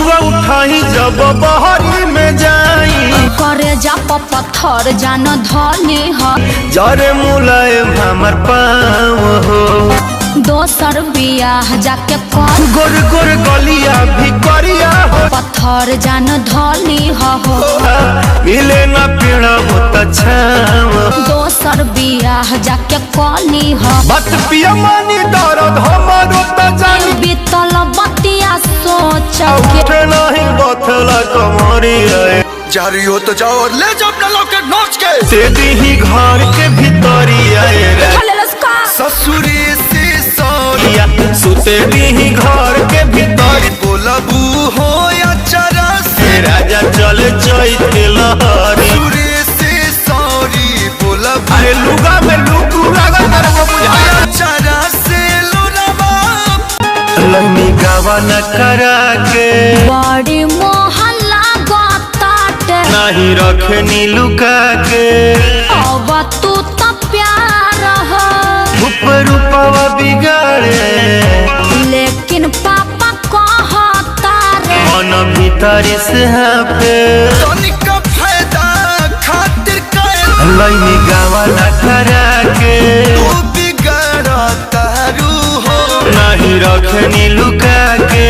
घुंघुआ उठाई जब बहरी में जाई करे जा पत्थर जान धनी हो जरे मुलायम हमर पाँव हो दोसर बियाह जाके कर गोर गोर गलिया भी करिया हो पत्थर जान धनी हो मिले ना पेड़ा होता छाव दोसर बियाह जाके कनी हो बात पिया मानी दर्द हमारो त जानी बीतल बतिया सोच के उठे नहीं बथला कमरी है जारी हो तो जाओ और ले जाओ अपना लॉकेट नोच के से दी घर के भीतरी आए रे ससुरी से सॉरी सुते दी घर के भीतरी बोलबू हो या चरा से राजा चले चैत के लहरी ससुरी से सॉरी बोलबू अरे लुगा में लुकू लगा तर वो बुझाया चरा से लोराबा लम्मी गावा न करा के बड़ी मोहल्ला गताटे नहीं रखनी लुका के अब तू तो प्यार हो ऊपर उपवा बिगाड़े लेकिन पापा कहता रे मन भीतर से पे तनिक फायदा खातिर कायल लम्मी गावा न करा के तू बिगड़ा तारू हो नहीं रखनी लुका के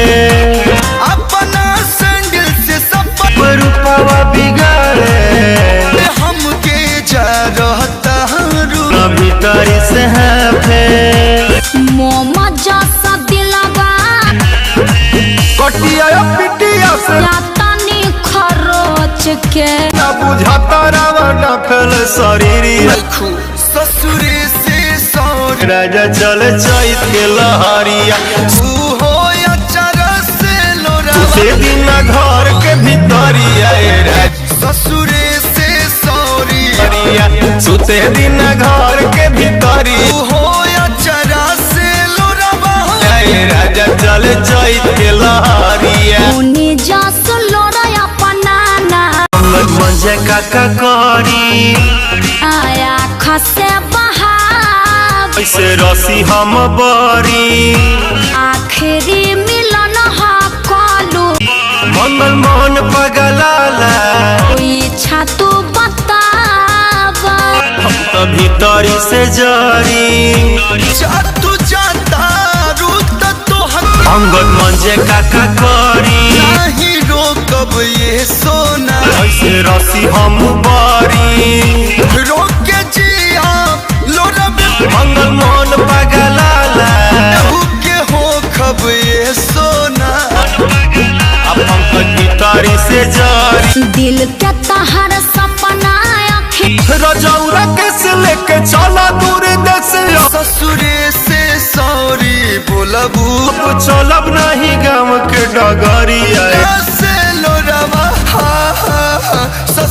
अपना सैंडल से सब ऊपर उपवा बिगाड़े हमके जा रहता रू मन भीतर से पे मोमा जैसा दिलवा कटिया पिटिया से तनी खरोच के ना बुझाता रावा डफल शरीरी ससुरे से सौरी राजा चले चैत के लहरिया तू हो या चरा से लोरा से दिन घर के भीतरिया ससुरे से सौरी सुते दिन घर के भीतरी तू हो या चरा से लोरा राजा चले चैत के लहरिया उनी जस लोड़ा अपना ना मजे काका करी आया खसे बहाव ऐसे रसी हम बरी आखिरी मिलन हा कलू मंगल मोहन पगलाला इच्छा तू बताव हम तो भीतरी से जरी जा तू जाता रुत तो हक अंगद मंजे काका करी नहीं रोकब ये सोना ऐसे रसी हम बरी रोक के जिया लोरा में मंगल मोहन पगलाला के हो खब ये सोना अब हम तो भीतरी से जरी दिल के तहर सपना अखी रजौरा कैसे लेके चला दूर देश ससुरे से सॉरी बोलबू चलब नहीं गाँव